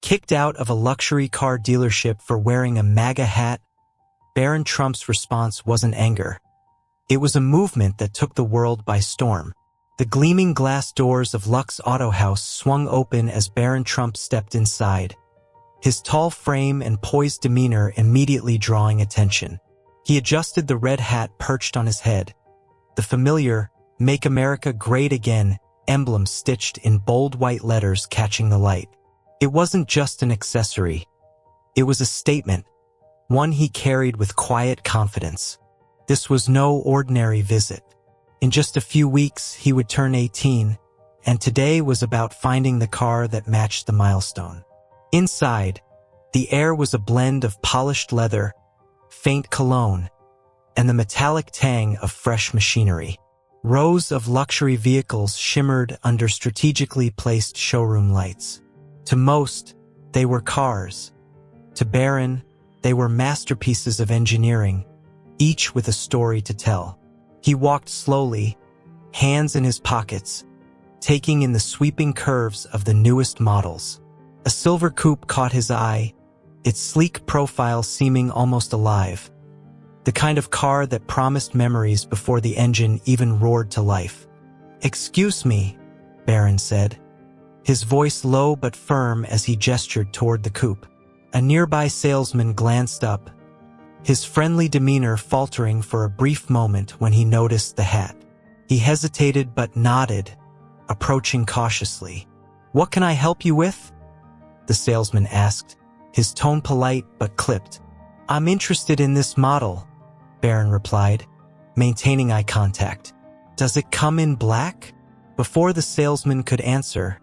Kicked out of a luxury car dealership for wearing a MAGA hat, Barron Trump's response wasn't anger. It was a movement that took the world by storm. The gleaming glass doors of Lux Auto House swung open as Barron Trump stepped inside, his tall frame and poised demeanor immediately drawing attention. He adjusted the red hat perched on his head, the familiar "Make America Great Again" emblem stitched in bold white letters catching the light. It wasn't just an accessory. It was a statement, one he carried with quiet confidence. This was no ordinary visit. In just a few weeks, he would turn 18, and today was about finding the car that matched the milestone. Inside, the air was a blend of polished leather, faint cologne, and the metallic tang of fresh machinery. Rows of luxury vehicles shimmered under strategically placed showroom lights. To most, they were cars. To Barron, they were masterpieces of engineering, each with a story to tell. He walked slowly, hands in his pockets, taking in the sweeping curves of the newest models. A silver coupe caught his eye, its sleek profile seeming almost alive. The kind of car that promised memories before the engine even roared to life. "Excuse me," Barron said, his voice low but firm as he gestured toward the coupe. A nearby salesman glanced up, his friendly demeanor faltering for a brief moment when he noticed the hat. He hesitated but nodded, approaching cautiously. "What can I help you with?" the salesman asked, his tone polite but clipped. "I'm interested in this model," Barron replied, maintaining eye contact. "Does it come in black?" Before the salesman could answer,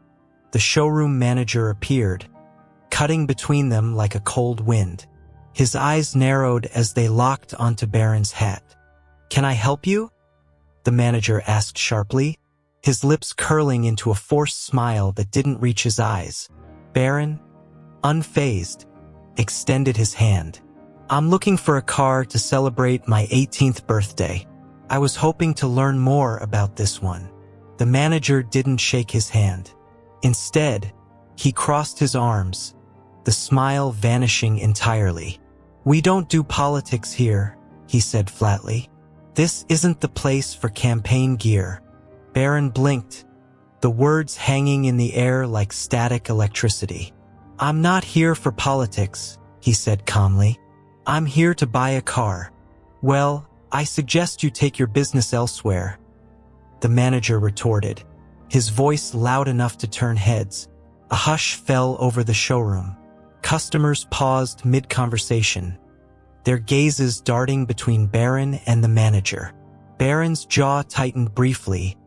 the showroom manager appeared, cutting between them like a cold wind. His eyes narrowed as they locked onto Barron's hat. "Can I help you?" the manager asked sharply, his lips curling into a forced smile that didn't reach his eyes. Barron, unfazed, extended his hand. "I'm looking for a car to celebrate my 18th birthday. I was hoping to learn more about this one." The manager didn't shake his hand. Instead, he crossed his arms, the smile vanishing entirely. "We don't do politics here," he said flatly. "This isn't the place for campaign gear." Barron blinked, the words hanging in the air like static electricity. "I'm not here for politics," he said calmly. "I'm here to buy a car." "Well, I suggest you take your business elsewhere," the manager retorted, his voice loud enough to turn heads. A hush fell over the showroom. Customers paused mid-conversation, their gazes darting between Barron and the manager. Barron's jaw tightened briefly,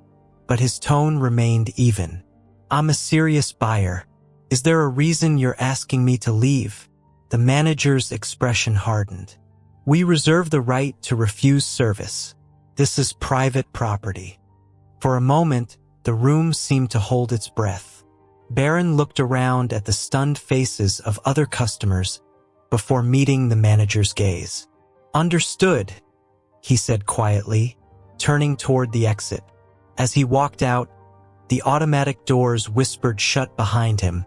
but his tone remained even. "I'm a serious buyer. Is there a reason you're asking me to leave?" The manager's expression hardened. "We reserve the right to refuse service. This is private property." For a moment, the room seemed to hold its breath. Barron looked around at the stunned faces of other customers before meeting the manager's gaze. "Understood," he said quietly, turning toward the exit. As he walked out, the automatic doors whispered shut behind him,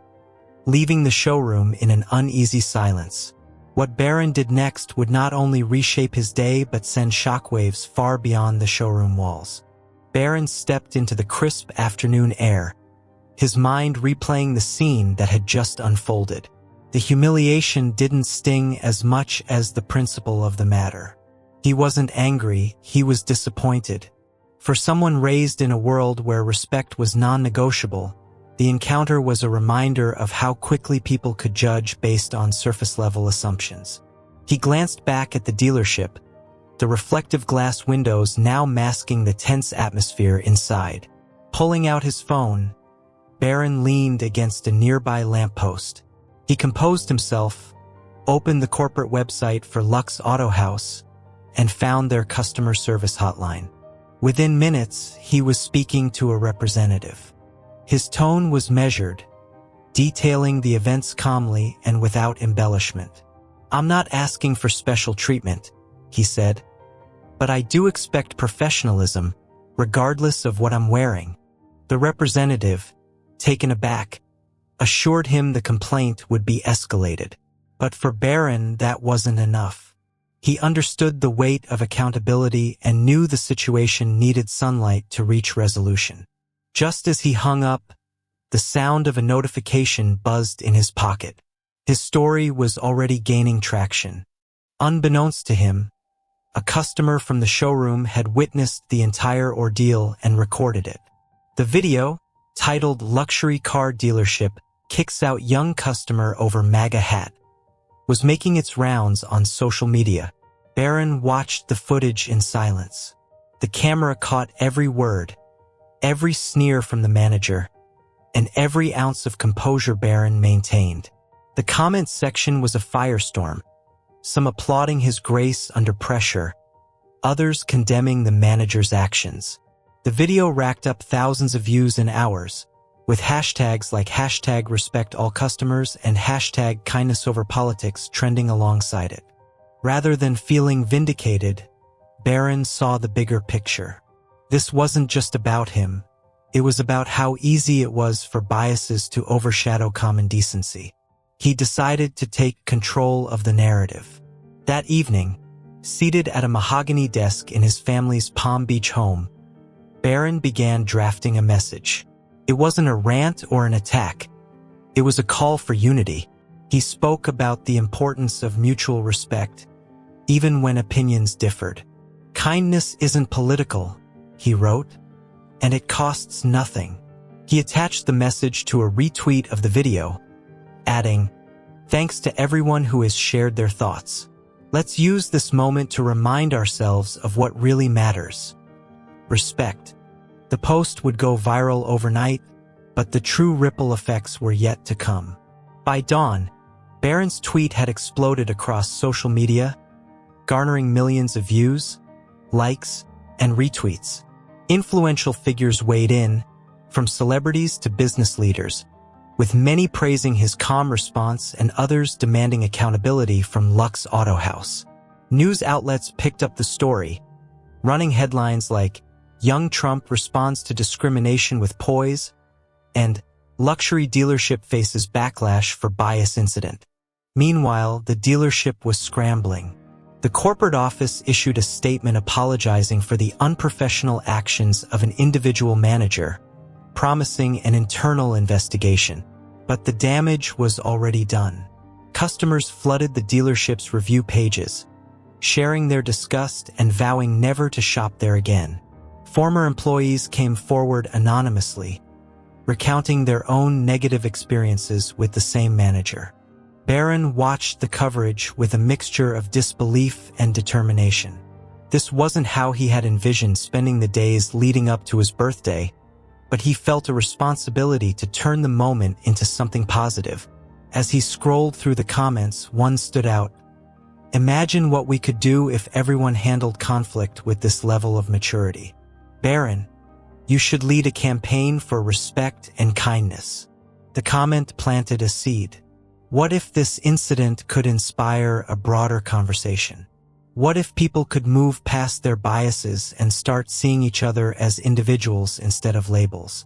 leaving the showroom in an uneasy silence. What Barron did next would not only reshape his day but send shockwaves far beyond the showroom walls. Barron stepped into the crisp afternoon air, his mind replaying the scene that had just unfolded. The humiliation didn't sting as much as the principle of the matter. He wasn't angry, he was disappointed. For someone raised in a world where respect was non-negotiable, the encounter was a reminder of how quickly people could judge based on surface-level assumptions. He glanced back at the dealership, the reflective glass windows now masking the tense atmosphere inside. Pulling out his phone, Barron leaned against a nearby lamppost. He composed himself, opened the corporate website for Lux Auto House, and found their customer service hotline. Within minutes, he was speaking to a representative. His tone was measured, detailing the events calmly and without embellishment. "I'm not asking for special treatment," he said, "but I do expect professionalism, regardless of what I'm wearing." The representative, taken aback, assured him the complaint would be escalated. But for Barron, that wasn't enough. He understood the weight of accountability and knew the situation needed sunlight to reach resolution. Just as he hung up, the sound of a notification buzzed in his pocket. His story was already gaining traction. Unbeknownst to him, a customer from the showroom had witnessed the entire ordeal and recorded it. The video, titled "Luxury Car Dealership Kicks Out Young Customer Over MAGA Hat," was making its rounds on social media. Barron watched the footage in silence. The camera caught every word, every sneer from the manager, and every ounce of composure Barron maintained. The comments section was a firestorm, some applauding his grace under pressure, others condemning the manager's actions. The video racked up thousands of views in hours, with hashtags like #RespectAllCustomers and #KindnessOverPolitics trending alongside it. Rather than feeling vindicated, Barron saw the bigger picture. This wasn't just about him. It was about how easy it was for biases to overshadow common decency. He decided to take control of the narrative. That evening, seated at a mahogany desk in his family's Palm Beach home, Barron began drafting a message. It wasn't a rant or an attack. It was a call for unity. He spoke about the importance of mutual respect, even when opinions differed. "Kindness isn't political," he wrote, "and it costs nothing." He attached the message to a retweet of the video, adding, "Thanks to everyone who has shared their thoughts. Let's use this moment to remind ourselves of what really matters. Respect." The post would go viral overnight, but the true ripple effects were yet to come. By dawn, Barron's tweet had exploded across social media, garnering millions of views, likes, and retweets. Influential figures weighed in, from celebrities to business leaders, with many praising his calm response and others demanding accountability from Lux Auto House. News outlets picked up the story, running headlines like "Young Trump Responds to Discrimination with Poise" and "Luxury Dealership Faces Backlash for Bias Incident." Meanwhile, the dealership was scrambling. The corporate office issued a statement apologizing for the unprofessional actions of an individual manager, promising an internal investigation. But the damage was already done. Customers flooded the dealership's review pages, sharing their disgust and vowing never to shop there again. Former employees came forward anonymously, recounting their own negative experiences with the same manager. Barron watched the coverage with a mixture of disbelief and determination. This wasn't how he had envisioned spending the days leading up to his birthday, but he felt a responsibility to turn the moment into something positive. As he scrolled through the comments, one stood out. "Imagine what we could do if everyone handled conflict with this level of maturity. Barron, you should lead a campaign for respect and kindness." The comment planted a seed. What if this incident could inspire a broader conversation? What if people could move past their biases and start seeing each other as individuals instead of labels?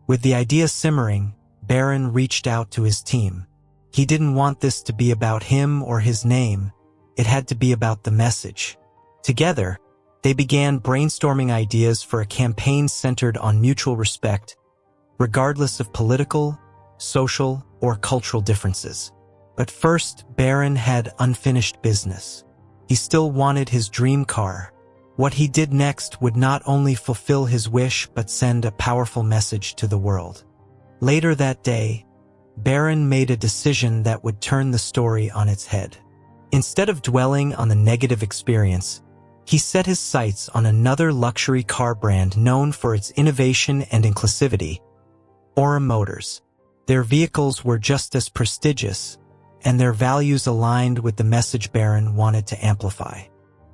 With the idea simmering, Barron reached out to his team. He didn't want this to be about him or his name. It had to be about the message. Together, they began brainstorming ideas for a campaign centered on mutual respect, regardless of political, social, or cultural differences. But first, Barron had unfinished business. He still wanted his dream car. What he did next would not only fulfill his wish but send a powerful message to the world. Later that day, Barron made a decision that would turn the story on its head. Instead of dwelling on the negative experience, he set his sights on another luxury car brand known for its innovation and inclusivity, Aura Motors. Their vehicles were just as prestigious, and their values aligned with the message Barron wanted to amplify.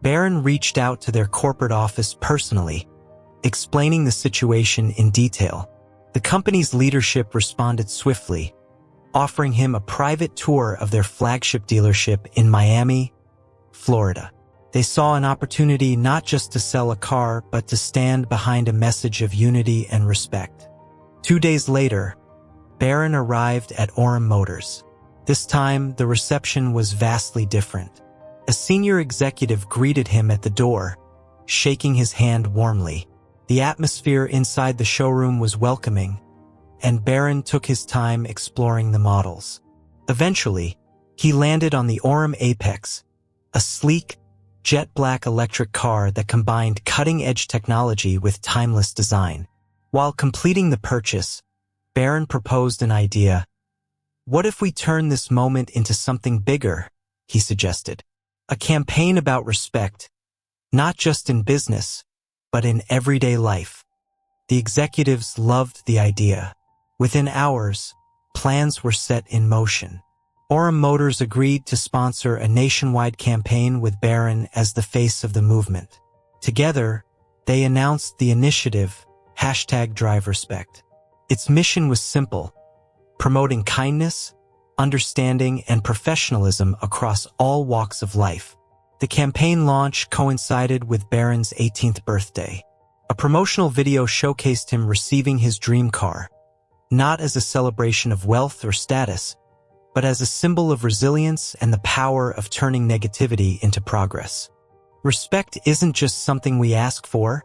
Barron reached out to their corporate office personally, explaining the situation in detail. The company's leadership responded swiftly, offering him a private tour of their flagship dealership in Miami, Florida. They saw an opportunity not just to sell a car, but to stand behind a message of unity and respect. 2 days later, Barron arrived at Orem Motors. This time, the reception was vastly different. A senior executive greeted him at the door, shaking his hand warmly. The atmosphere inside the showroom was welcoming, and Barron took his time exploring the models. Eventually, he landed on the Orem Apex, a sleek, jet-black electric car that combined cutting-edge technology with timeless design. While completing the purchase, Barron proposed an idea. "What if we turn this moment into something bigger?" he suggested. "A campaign about respect, not just in business, but in everyday life." The executives loved the idea. Within hours, plans were set in motion. Orem Motors agreed to sponsor a nationwide campaign with Barron as the face of the movement. Together, they announced the initiative, #DriveRespect. Its mission was simple: promoting kindness, understanding, and professionalism across all walks of life. The campaign launch coincided with Barron's 18th birthday. A promotional video showcased him receiving his dream car, not as a celebration of wealth or status, but as a symbol of resilience and the power of turning negativity into progress. "Respect isn't just something we ask for,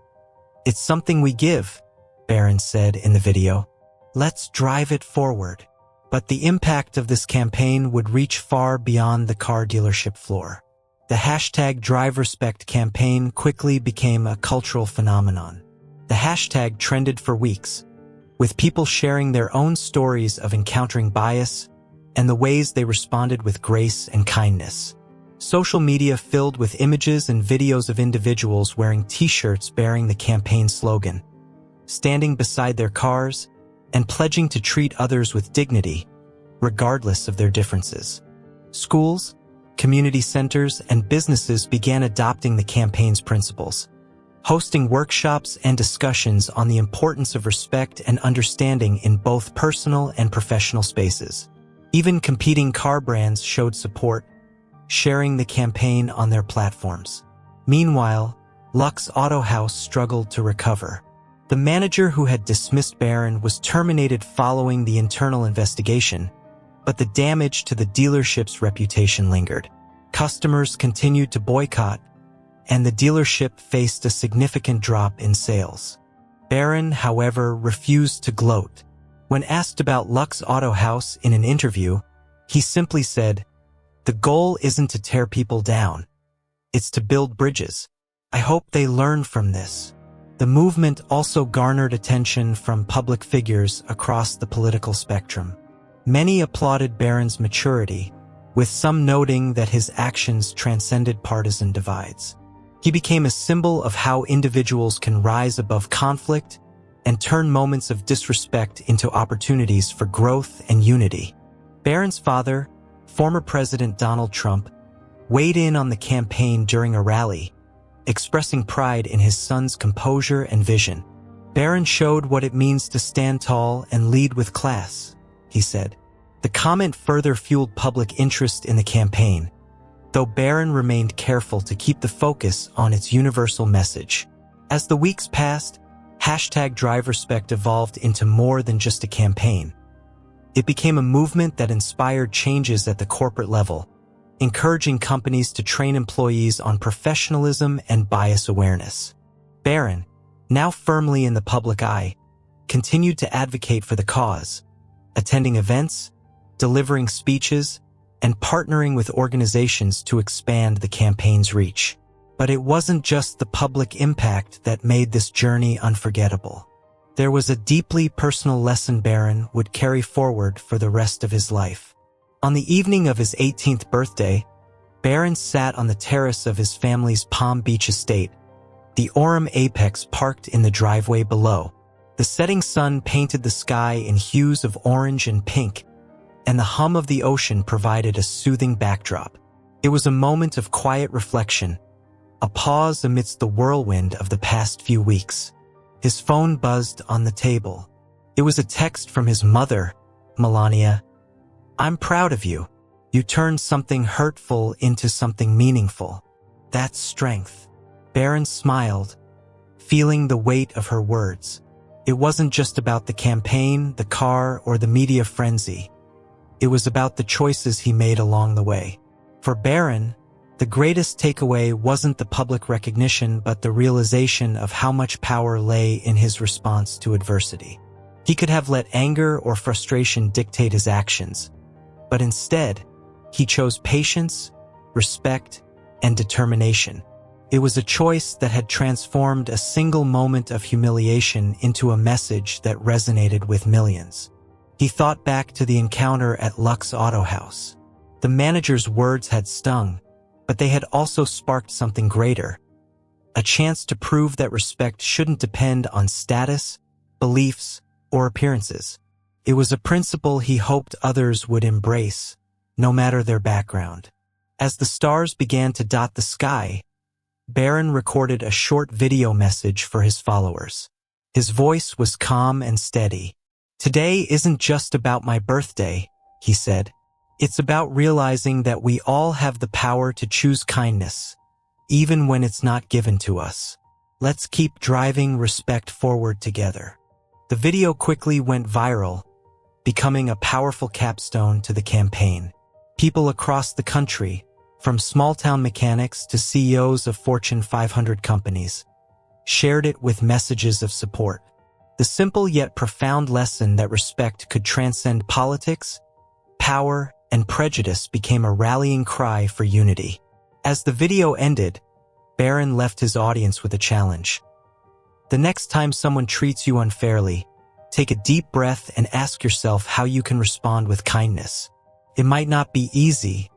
it's something we give," Barron said in the video. "Let's drive it forward." But the impact of this campaign would reach far beyond the car dealership floor. The #DriveRespect campaign quickly became a cultural phenomenon. The hashtag trended for weeks, with people sharing their own stories of encountering bias and the ways they responded with grace and kindness. Social media filled with images and videos of individuals wearing t-shirts bearing the campaign slogan, standing beside their cars, and pledging to treat others with dignity, regardless of their differences. Schools, community centers, and businesses began adopting the campaign's principles, hosting workshops and discussions on the importance of respect and understanding in both personal and professional spaces. Even competing car brands showed support, sharing the campaign on their platforms. Meanwhile, Lux Auto House struggled to recover. The manager who had dismissed Barron was terminated following the internal investigation, but the damage to the dealership's reputation lingered. Customers continued to boycott, and the dealership faced a significant drop in sales. Barron, however, refused to gloat. When asked about Lux Auto House in an interview, he simply said, "The goal isn't to tear people down. It's to build bridges. I hope they learn from this." The movement also garnered attention from public figures across the political spectrum. Many applauded Barron's maturity, with some noting that his actions transcended partisan divides. He became a symbol of how individuals can rise above conflict and turn moments of disrespect into opportunities for growth and unity. Barron's father, former President Donald Trump, weighed in on the campaign during a rally, expressing pride in his son's composure and vision. "Barron showed what it means to stand tall and lead with class," he said. The comment further fueled public interest in the campaign, though Barron remained careful to keep the focus on its universal message. As the weeks passed, #DriveRespect evolved into more than just a campaign. It became a movement that inspired changes at the corporate level, encouraging companies to train employees on professionalism and bias awareness. Barron, now firmly in the public eye, continued to advocate for the cause, attending events, delivering speeches, and partnering with organizations to expand the campaign's reach. But it wasn't just the public impact that made this journey unforgettable. There was a deeply personal lesson Barron would carry forward for the rest of his life. On the evening of his 18th birthday, Barron sat on the terrace of his family's Palm Beach estate, the Orem Apex parked in the driveway below. The setting sun painted the sky in hues of orange and pink, and the hum of the ocean provided a soothing backdrop. It was a moment of quiet reflection, a pause amidst the whirlwind of the past few weeks. His phone buzzed on the table. It was a text from his mother, Melania. "I'm proud of you. You turned something hurtful into something meaningful. That's strength." Barron smiled, feeling the weight of her words. It wasn't just about the campaign, the car, or the media frenzy. It was about the choices he made along the way. For Barron, the greatest takeaway wasn't the public recognition but the realization of how much power lay in his response to adversity. He could have let anger or frustration dictate his actions, but instead, he chose patience, respect, and determination. It was a choice that had transformed a single moment of humiliation into a message that resonated with millions. He thought back to the encounter at Lux Auto House. The manager's words had stung, but they had also sparked something greater, a chance to prove that respect shouldn't depend on status, beliefs, or appearances. It was a principle he hoped others would embrace, no matter their background. As the stars began to dot the sky, Barron recorded a short video message for his followers. His voice was calm and steady. "Today isn't just about my birthday," he said. "It's about realizing that we all have the power to choose kindness, even when it's not given to us. Let's keep driving respect forward together." The video quickly went viral, becoming a powerful capstone to the campaign. People across the country, from small-town mechanics to CEOs of Fortune 500 companies, shared it with messages of support. The simple yet profound lesson that respect could transcend politics, power, and prejudice became a rallying cry for unity. As the video ended, Barron left his audience with a challenge. The next time someone treats you unfairly, take a deep breath and ask yourself how you can respond with kindness. It might not be easy,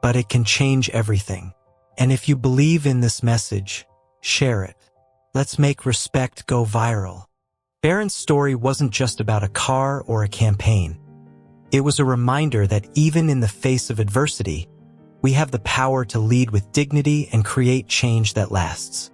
but it can change everything. And if you believe in this message, share it. Let's make respect go viral. Barron's story wasn't just about a car or a campaign. It was a reminder that even in the face of adversity, we have the power to lead with dignity and create change that lasts.